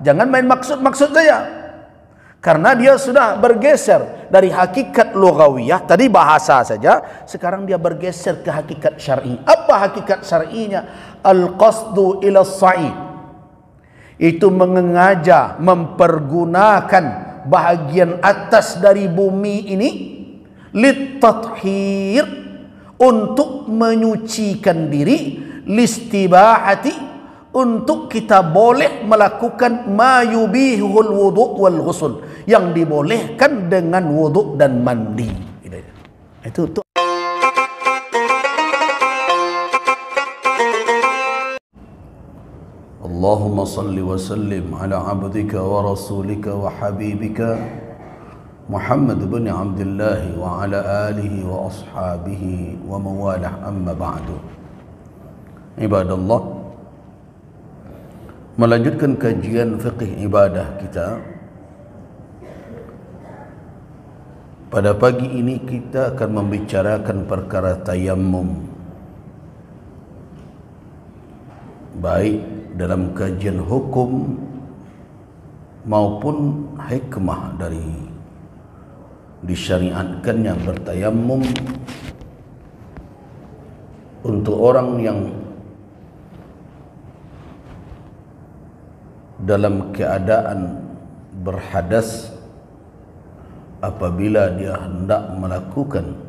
jangan main maksud-maksud saja. Karena dia sudah bergeser dari hakikat lughawiyah, tadi bahasa saja, sekarang dia bergeser ke hakikat syar'i. Apa hakikat syar'inya? Al-qasdu ila as-sa'id. Itu mengengaja, mempergunakan bahagian atas dari bumi ini lit-tathhir, untuk menyucikan diri, listibahati, untuk kita boleh melakukan ma yubihul wudu' wal ghusl, yang dibolehkan dengan wudu' dan mandi. Itu Allahumma salli wa sallim ala abdika wa rasulika wa habibika Muhammad bin Abdullah wa ala alihi wa ashabihi wa mawalah, amma ba'du. Ibadallah, melanjutkan kajian fiqh ibadah kita. Pada pagi ini kita akan membicarakan perkara tayammum, baik dalam kajian hukum maupun hikmah dari disyariatkannya bertayammum untuk orang yang dalam keadaan berhadas apabila dia hendak melakukan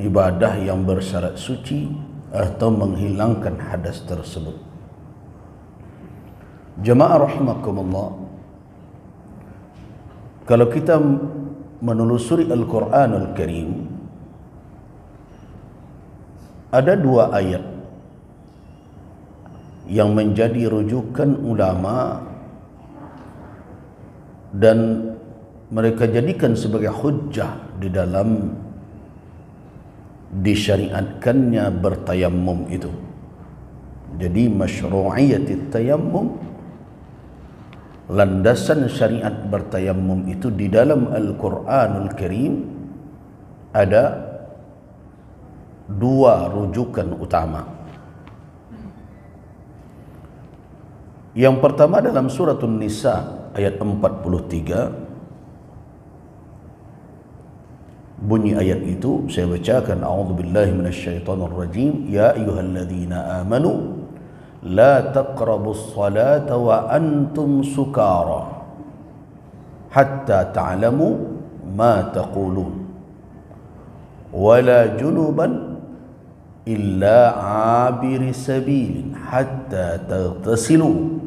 ibadah yang bersyarat suci atau menghilangkan hadas tersebut. Jemaah rahimakumullah, kalau kita menelusuri Al-Quranul Karim, ada dua ayat yang menjadi rujukan ulama dan mereka jadikan sebagai hujjah di dalam disyariatkannya bertayammum itu. Jadi masyru'iyatit tayammum, landasan syariat bertayammum itu di dalam Al-Quranul Karim ada dua rujukan utama. Yang pertama dalam surah An-Nisa ayat 43. Bunyi ayat itu saya bacakan, a'udzubillahi minasyaitonirrajim, ya ayyuhalladzina amanu la taqrabus salata wa antum sukara hatta ta'lamu ma taqulun wala junuban illa 'abiri sabilin hatta taghtasilu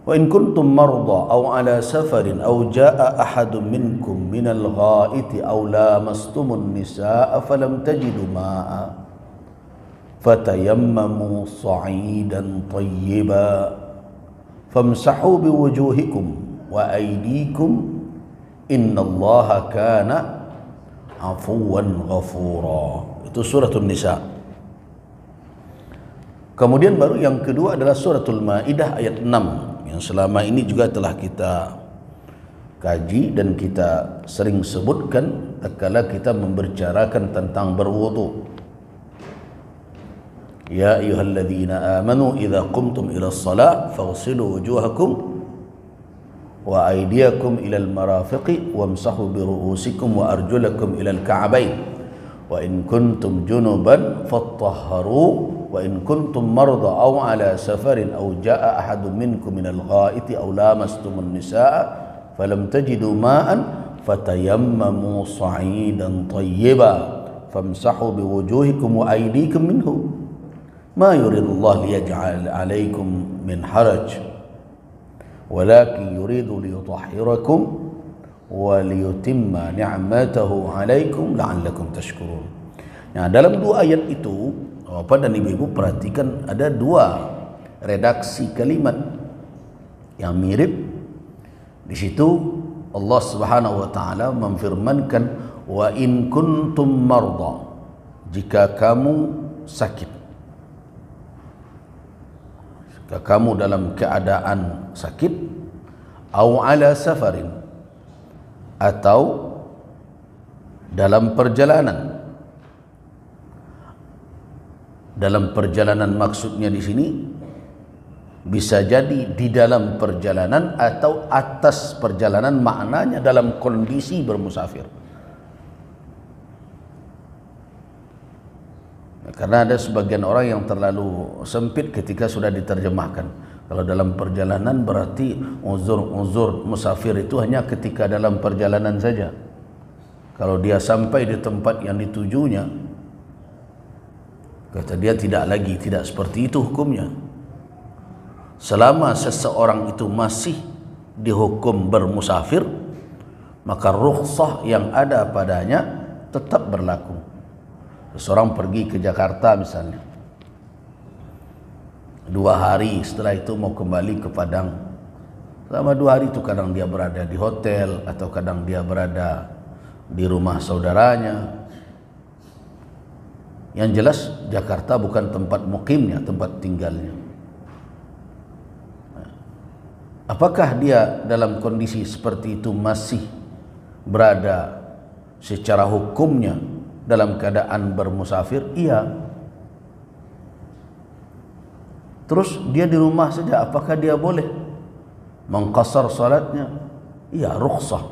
wa in kuntum marda aw ala safarin aw jaa ahadun minkum minal ghaiti aw lamastumun nisaa falam tajidu ma'a fatayammamu sa'idan tayyiba famsahu biwujuhikum wa aydikum innallaha kana afuwan ghafura. Itu suratul Nisa. Kemudian baru yang kedua adalah suratul Maidah ayat 6, yang selama ini juga telah kita kaji dan kita sering sebutkan tatkala kita membicarakan tentang berwudu. Ya ayyuhalladzina amanu idza qumtum ila shalah faghsilu wujuhakum wa aydiyakum ila al-marafiqi wamsahu bi ru'usikum wa arjulakum ila al-ka'bayn wa in kuntum junuban fattahharu wa in kuntum marda aw ala safarin aw jaa ahadun minkum minal ghaiti aw lamastumun nisaa falam tajidu ma'an fatayammamu sa'idan tayyiba famsahu biwujuhikum wa aydikum minhu ma yuridullahu liyaj'al 'alaykum min haraj walakin yuridu liyutahhirakum wa liyutimma ni'matahu 'alaikum la'allakum tashkurun. Nah, dalam dua ayat itu, Bapak dan Ibu perhatikan ada dua redaksi kalimat yang mirip. Di situ Allah Subhanahu wa taala memfirmankan wa in kuntum marda, jika kamu sakit. Jika kamu dalam keadaan sakit, au ala safarin, atau dalam perjalanan. Dalam perjalanan maksudnya di sini Bisa jadi di dalam perjalanan atau atas perjalanan, maknanya dalam kondisi bermusafir. Karena ada sebagian orang yang terlalu sempit ketika sudah diterjemahkan. Kalau dalam perjalanan berarti uzur musafir itu hanya ketika dalam perjalanan saja. Kalau dia sampai di tempat yang ditujunya, kata dia tidak seperti itu hukumnya. Selama seseorang itu masih dihukum bermusafir, maka rukhsah yang ada padanya tetap berlaku. Seseorang pergi ke Jakarta misalnya, 2 hari setelah itu mau kembali ke Padang. Selama 2 hari itu kadang dia berada di hotel atau kadang dia berada di rumah saudaranya. Yang jelas Jakarta bukan tempat mukimnya, tempat tinggalnya. Apakah dia dalam kondisi seperti itu masih berada secara hukumnya dalam keadaan bermusafir? Iya. Terus dia di rumah saja, apakah dia boleh mengqasar salatnya? Iya, rukhsah.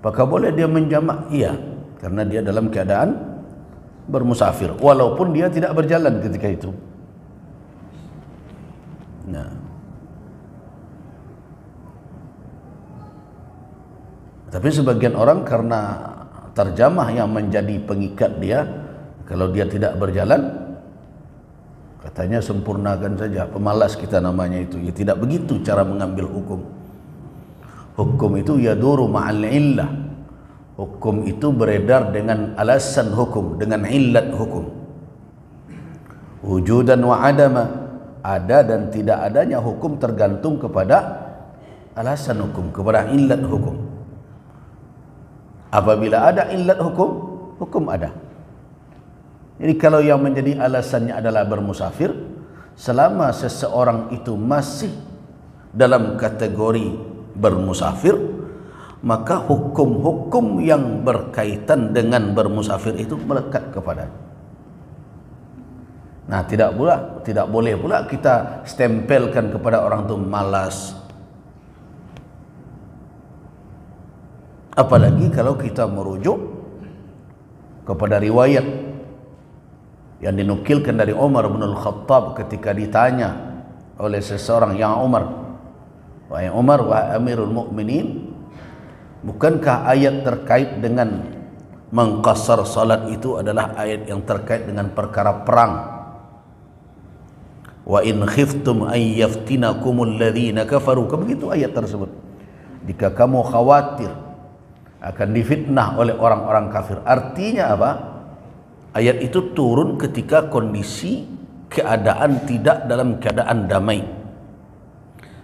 Apakah boleh dia menjamak? Iya, karena dia dalam keadaan bermusafir, walaupun dia tidak berjalan ketika itu. Nah, tapi sebagian orang karena terjemah yang menjadi pengikat dia, kalau dia tidak berjalan, katanya sempurnakan saja, pemalas kita namanya itu. Ya tidak begitu cara mengambil hukum. Hukum itu yaduru ma'al illah. Hukum itu beredar dengan alasan hukum, dengan illat hukum. Wujudan wa adama, ada dan tidak adanya hukum tergantung kepada alasan hukum, kepada illat hukum. Apabila ada illat hukum, hukum ada. Jadi kalau yang menjadi alasannya adalah bermusafir, selama seseorang itu masih dalam kategori bermusafir, maka hukum-hukum yang berkaitan dengan bermusafir itu melekat kepadanya. Nah, tidak boleh pula kita stempelkan kepada orang itu malas. Apalagi kalau kita merujuk kepada riwayat yang dinukilkan dari Umar bin Al-Khattab ketika ditanya oleh seseorang, "Ya Umar, wahai Umar, wahai Amirul Mukminin, bukankah ayat terkait dengan mengqasar salat itu adalah ayat yang terkait dengan perkara perang? Wa in khiftum an yaftinakumul ladzina kafaru." Begitu ayat tersebut. Jika kamu khawatir akan difitnah oleh orang-orang kafir. Artinya apa? Ayat itu turun ketika kondisi keadaan tidak dalam keadaan damai.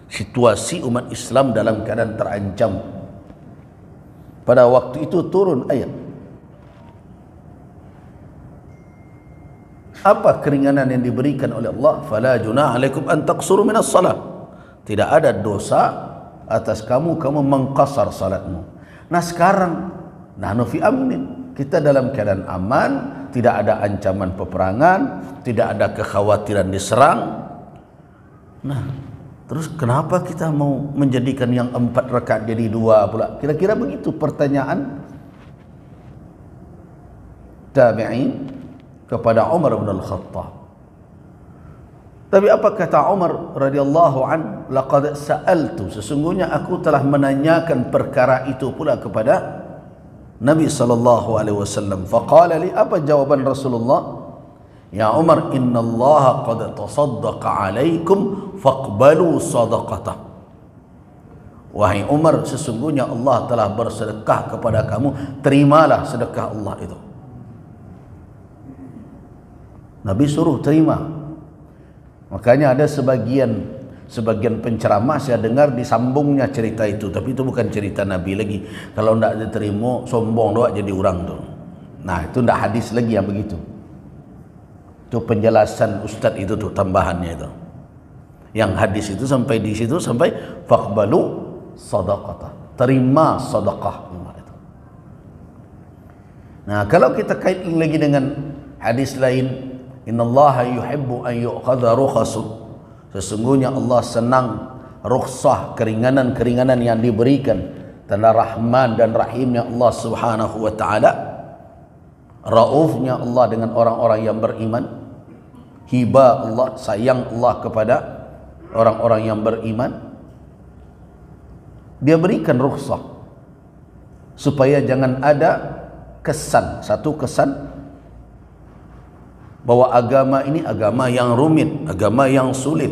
Situasi umat Islam dalam keadaan terancam. Pada waktu itu turun ayat. Apa keringanan yang diberikan oleh Allah? Fala junah alaikum an taqsuru minas salat. Tidak ada dosa atas kamu mengqasar salatmu. Nah sekarang nahnu fi amnin, kita dalam keadaan aman, tidak ada ancaman peperangan, tidak ada kekhawatiran diserang. Nah, terus kenapa kita mau menjadikan yang 4 rakaat jadi 2 pula? Kira-kira begitu pertanyaan tabi'in kepada Umar bin Al-Khattab. Tapi apa kata Umar radhiyallahu an? Laqad sa'altu, sesungguhnya aku telah menanyakan perkara itu pula kepada Nabi sallallahu alaihi wasallam. Faqala li, apa jawaban Rasulullah? Ya Umar, innallaha qad tasaddaqa alaikum faqbalu sadaqatah. Wahai Umar, sesungguhnya Allah telah bersedekah kepada kamu, terimalah sedekah Allah itu. Nabi suruh terima. Makanya ada sebagian penceramah saya dengar disambungnya cerita itu, tapi itu bukan cerita Nabi lagi. Kalau tidak diterima, sombong doa jadi orang tu. Nah, itu tidak hadis lagi yang begitu. Itu penjelasan Ustadz itu tuh, tambahannya itu. Yang hadis itu sampai di situ, sampai faqbalu sadaqata, terima sedekah. Nah, kalau kita kaitkan lagi dengan hadis lain, innallaha yuhibbu an yu'khadha rukhasu, Sesungguhnya Allah senang rukhsah, keringanan-keringanan yang diberikan, tanda Rahman dan Rahimnya Allah Subhanahu wa taala, raufnya Allah dengan orang-orang yang beriman, hibah Allah, sayang Allah kepada orang-orang yang beriman. Dia berikan rukhsah supaya jangan ada kesan, satu kesan bahwa agama ini agama yang rumit, agama yang sulit,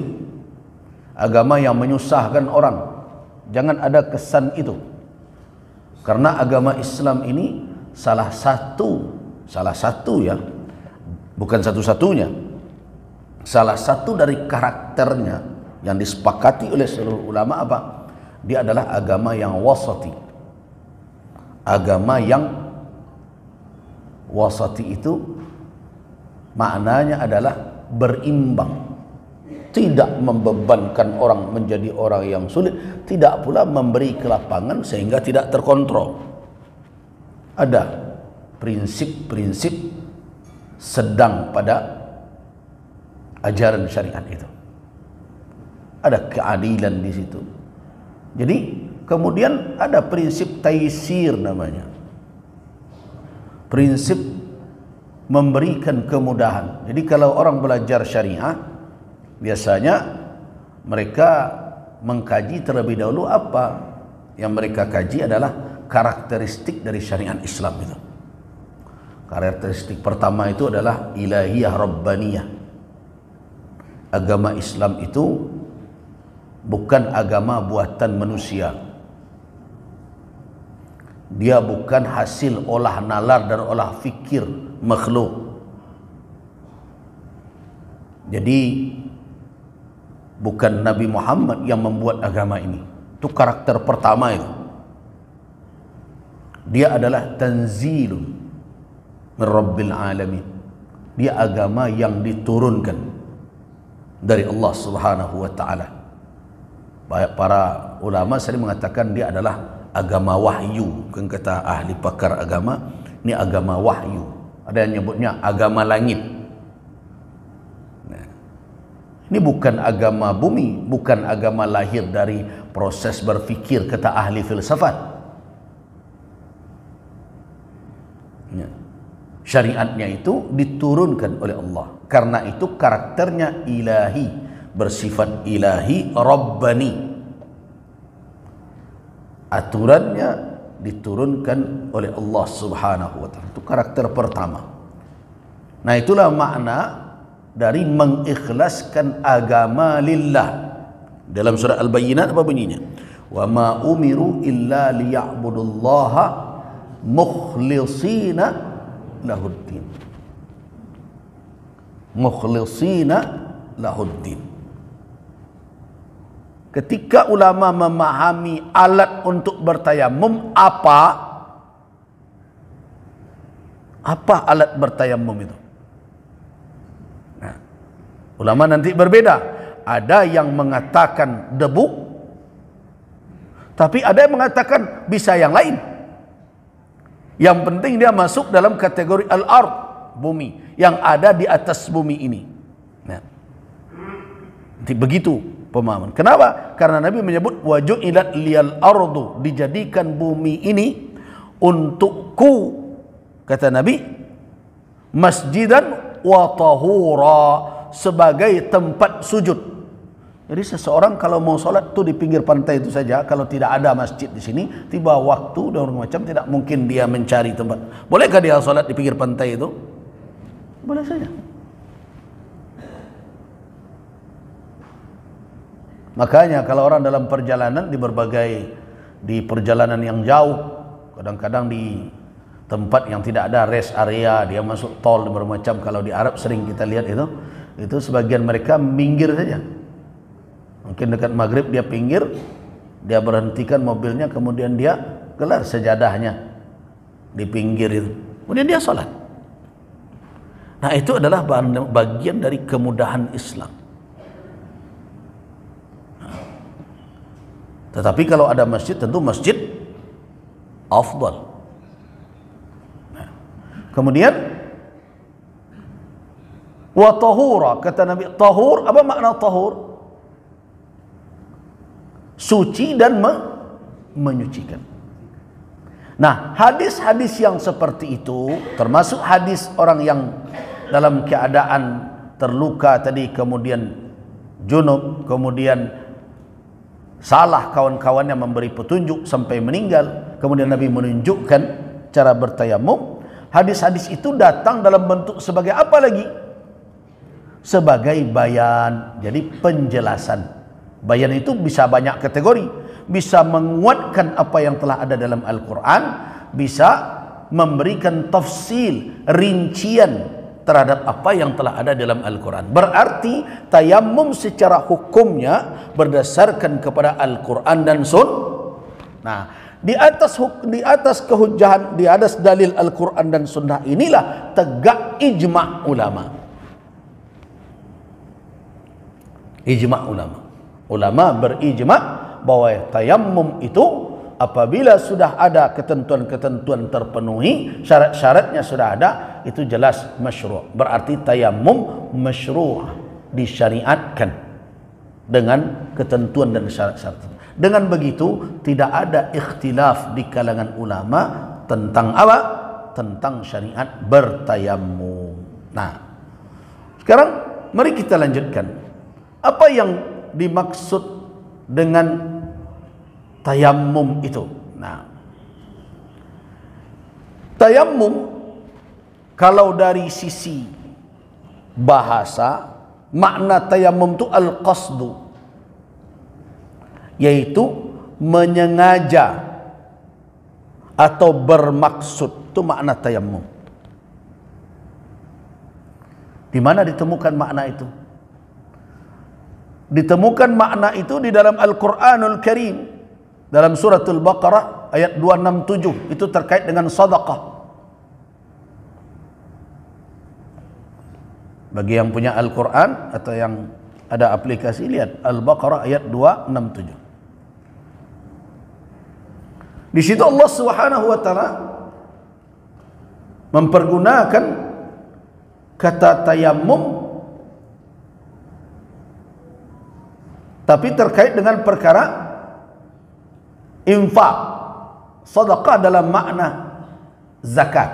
agama yang menyusahkan orang. Jangan ada kesan itu. Karena agama Islam ini salah satu ya, bukan satu-satunya, salah satu dari karakternya yang disepakati oleh seluruh ulama apa? Dia adalah agama yang wasati. Agama yang wasati itu maknanya adalah berimbang, tidak membebankan orang menjadi orang yang sulit, tidak pula memberi kelapangan sehingga tidak terkontrol. Ada prinsip-prinsip sedang pada ajaran syariat itu. Ada keadilan di situ. Jadi kemudian ada prinsip taisir namanya. Prinsip memberikan kemudahan. Jadi kalau orang belajar syariah, biasanya mereka mengkaji terlebih dahulu apa yang mereka kaji adalah karakteristik dari syariat Islam itu. Karakteristik pertama itu adalah ilahiyah rabbaniyah. Agama Islam itu bukan agama buatan manusia. Dia bukan hasil olah nalar dan olah fikir makhluk. Jadi bukan Nabi Muhammad yang membuat agama ini. Itu karakter pertama itu. Dia adalah tanzilun min Rabbil alamin. Dia agama yang diturunkan dari Allah Subhanahu wa taala. Para ulama sering mengatakan dia adalah agama wahyu. Kan kata ahli pakar agama, ini agama wahyu. Ada yang nyebutnya agama langit. Ini bukan agama bumi, bukan agama lahir dari proses berfikir, kata ahli filsafat. Syariatnya itu diturunkan oleh Allah. Karena itu karakternya ilahi, bersifat ilahi, rabbani. Aturannya diturunkan oleh Allah Subhanahu wa taala. Itu karakter pertama. Nah, itulah makna dari mengikhlaskan agama lillah. Dalam surah Al-Bayyinat apa bunyinya? Wa ma umiru illa liya'budullaha mukhlishina lahuddin. Mukhlishina lahuddin. Ketika ulama memahami alat untuk bertayamum apa alat bertayamum itu? Nah, ulama nanti berbeda. Ada yang mengatakan debu, tapi ada yang mengatakan bisa yang lain. Yang penting dia masuk dalam kategori al-ard, bumi, yang ada di atas bumi ini. Nah, begitu pemahaman. Kenapa? Karena Nabi menyebut waju'ilat liyal ardu, dijadikan bumi ini untukku, kata Nabi, masjidan wa tahura, sebagai tempat sujud. Jadi seseorang kalau mau sholat tuh di pinggir pantai itu saja, kalau tidak ada masjid di sini, tiba waktu dan macam tidak mungkin dia mencari tempat. Bolehkah dia sholat di pinggir pantai itu? Boleh saja. Makanya kalau orang dalam perjalanan di perjalanan yang jauh, kadang-kadang di tempat yang tidak ada rest area, dia masuk tol dan bermacam. Kalau di Arab sering kita lihat itu sebagian mereka minggir saja. Mungkin dekat maghrib dia pinggir, dia berhentikan mobilnya, kemudian dia gelar sejadahnya di pinggir itu, kemudian dia sholat. Nah, itu adalah bagian dari kemudahan Islam. Tetapi kalau ada masjid, tentu masjid afdal. Nah, kemudian wa tahura, kata Nabi. Tahur, apa makna tahur? suci dan menyucikan. Nah, hadis-hadis yang seperti itu, termasuk hadis orang yang dalam keadaan terluka tadi, kemudian junub, kemudian salah kawan-kawannya memberi petunjuk sampai meninggal, kemudian Nabi menunjukkan cara bertayamum. Hadis-hadis itu datang dalam bentuk sebagai apa lagi? Sebagai bayan, jadi penjelasan. Bayan itu bisa banyak kategori, bisa menguatkan apa yang telah ada dalam Al-Quran, bisa memberikan tafsil, rincian terhadap apa yang telah ada dalam Al-Quran. Berarti tayamum secara hukumnya berdasarkan kepada Al-Quran dan Nah, di atas kehujahan, di atas dalil Al-Quran dan Sunnah inilah tegak ijma' ulama. Ijma' ulama. Ulama berijma' bahwa tayammum itu apabila sudah ada ketentuan-ketentuan terpenuhi, syarat-syaratnya sudah ada, itu jelas masyru'. Berarti tayammum masyru', disyariatkan dengan ketentuan dan syarat-syarat. Dengan begitu tidak ada ikhtilaf di kalangan ulama tentang apa? Tentang syariat bertayammum. Nah, sekarang mari kita lanjutkan. Apa yang dimaksud dengan tayammum itu? Nah, tayammum kalau dari sisi bahasa, makna tayammum itu al-qasdu, yaitu menyengaja atau bermaksud. Itu makna tayammum. Di mana ditemukan makna itu? Ditemukan makna itu di dalam Al-Quranul Karim, dalam surah Al-Baqarah ayat 267. Itu terkait dengan sedekah. Bagi yang punya Al-Quran atau yang ada aplikasi, lihat Al-Baqarah ayat 267. Di situ Allah Subhanahu wa taala mempergunakan kata tayammum, tapi terkait dengan perkara infak, sedekah dalam makna zakat.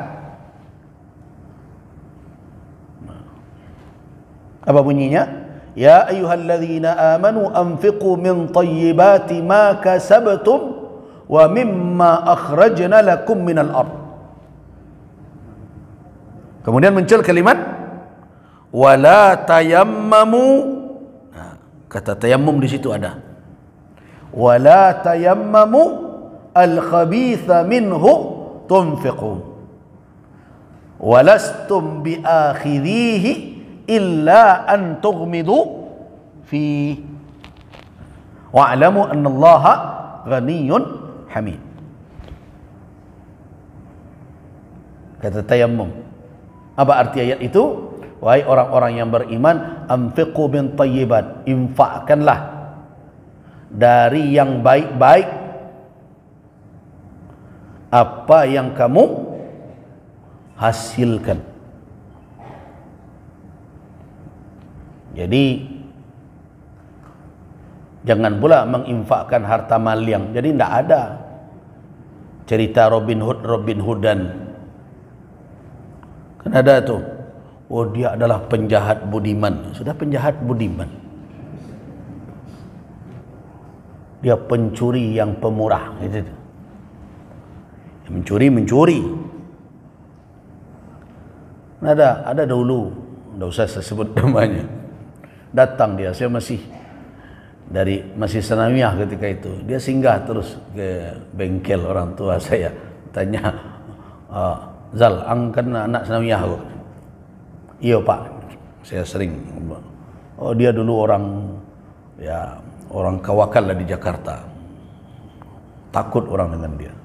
Apa bunyinya? Ya ayyuhalladzina amanu anfiqu min thayyibati ma kasabtum wa mimma akhrajna lakum minal ard. Kemudian muncul kalimat wala tayammamu. Kata tayammum di situ ada. Wala tayammamu al-khabitha minhu tunfiqun. Walastum biakhidhihi illa an tughmidu fi. Wa'lamu anna Allaha ghaniyyun hamid. Kata tayammum. Apa arti ayat itu? Wahai orang-orang yang beriman, anfiqu min thayyibat, infakkanlah dari yang baik-baik apa yang kamu hasilkan. Jadi jangan pula menginfakkan harta maliang. Jadi tidak ada cerita Robin Hoodan. Kan ada tuh. Oh, dia adalah penjahat budiman. Sudah penjahat budiman. Dia pencuri yang pemurah. Itu. Mencuri. Ada dulu, tidak usah saya sebut namanya. Datang dia, saya masih sanawiyah ketika itu. Dia singgah terus ke bengkel orang tua saya. Tanya, Zal, angkat anak sanawiyah aku. Iya Pak, saya sering. Oh, dia dulu orang kawakal lah di Jakarta. Takut orang dengan dia.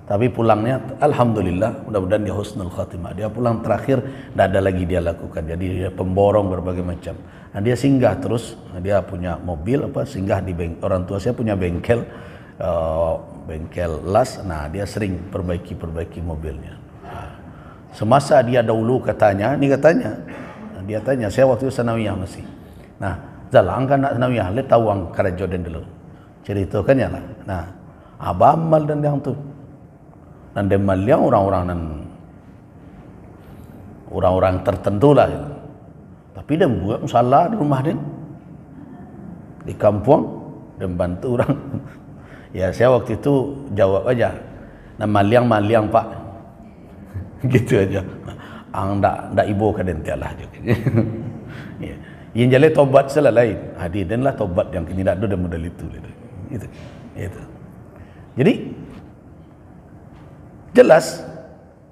Tapi pulangnya, alhamdulillah, mudah-mudahan dia husnul khatimah. Dia pulang terakhir, tidak ada lagi dia lakukan. Jadi dia pemborong berbagai macam. Nah, dia singgah terus. Dia punya mobil, singgah di bengkel. Orang tua saya punya bengkel, bengkel las. Nah, dia sering perbaiki mobilnya. Semasa dia dahulu katanya, dia tanya, saya waktu itu sanawiyah masih. Nah, Zal, angkat nak sanawiyah, lihat tawang karajodan dulu. ceritakan ya lah. Nah, abamal dan yang tu. Dan demal yang orang-orang tertentu lah. Tapi dia buat salah di rumah dia, di kampung, dia bantu orang. Ya saya waktu itu jawab aja, nah maliang pak, gitu aja. Ang ndak ibu kaden tialah juga. Ya. Yang jale tobat salah lain, hadir dan lah tobat yang kini tak ada modal itu. Itu. Jadi jelas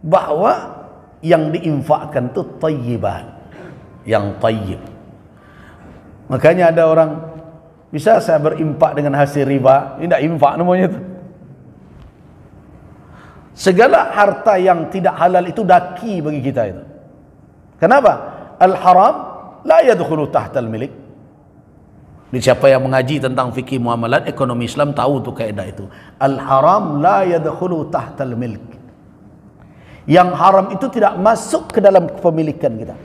bahwa yang diinfakkan itu tayyiban, yang tayyib. Makanya ada orang, bisa saya berimpak dengan hasil riba? Ini tidak infak namanya itu. Segala harta yang tidak halal itu daki bagi kita itu. Kenapa? Al-haram la yadkhulu tahtal milik. Siapa yang mengaji tentang fikih muamalat ekonomi Islam tahu tu kaidah itu. Al-haram la yadkhulu tahtal milik. Yang haram itu tidak masuk ke dalam kepemilikan kita.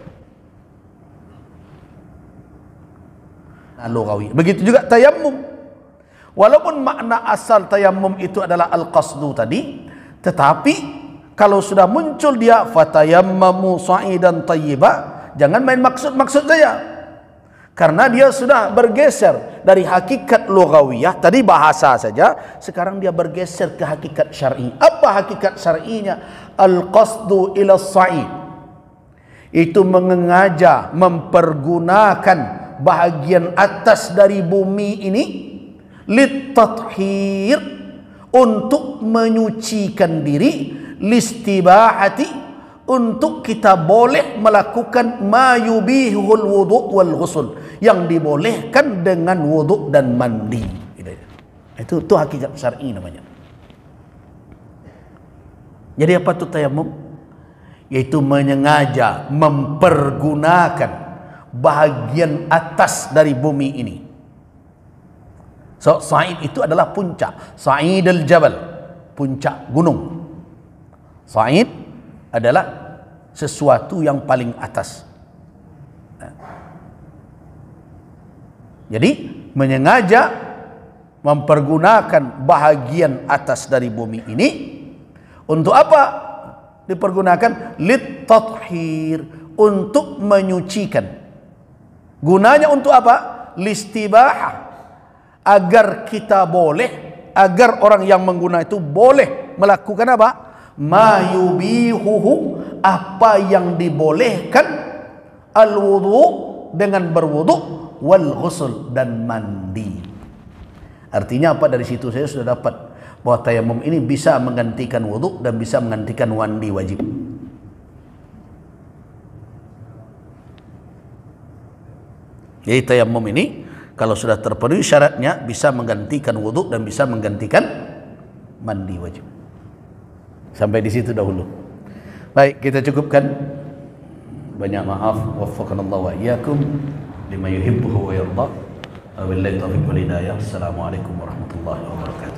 Lughawi. Begitu juga tayammum. Walaupun makna asal tayammum itu adalah al-qasdu tadi, tetapi kalau sudah muncul dia fatayammamu sa'idan tayyiba, jangan main maksud-maksud saja. Karena dia sudah bergeser dari hakikat lughawiyah, tadi bahasa saja, sekarang dia bergeser ke hakikat syar'i. Apa hakikat syar'inya? Al-qasdu ila sa'id. Itu mengengaja, mempergunakan bahagian atas dari bumi ini lit-tathhir, untuk menyucikan diri, listibahati, untuk kita boleh melakukan ma yubihul wudu' wal ghusl, yang dibolehkan dengan wudu' dan mandi. Itu hakikat syar'i namanya. Jadi apa itu tayammum? Yaitu menyengaja mempergunakan bahagian atas dari bumi ini. So, sa'id itu adalah puncak. Sa'id al-jabal, puncak gunung. Sa'id adalah sesuatu yang paling atas. Jadi menyengaja mempergunakan bahagian atas dari bumi ini untuk apa? Dipergunakan lit-tathhir, untuk menyucikan. Gunanya untuk apa? Listibahah, agar kita boleh, agar orang yang menggunakan itu boleh melakukan apa? Ma yubihuhu, apa yang dibolehkan, al-wudu, dengan berwudu, wal ghusl, dan mandi. Artinya apa? Dari situ saya sudah dapat bahwa tayammum ini bisa menggantikan wudu dan bisa menggantikan mandi wajib. Jadi tayammum ini kalau sudah terpenuhi syaratnya bisa menggantikan wudu dan bisa menggantikan mandi wajib. Sampai di situ dahulu. Baik, kita cukupkan. Banyak maaf. Waffaqanallahu wa iyyakum lima yuhibbuhu wa yarda. Wabillahi taufiq wal hidayah. Assalamualaikum warahmatullahi wabarakatuh.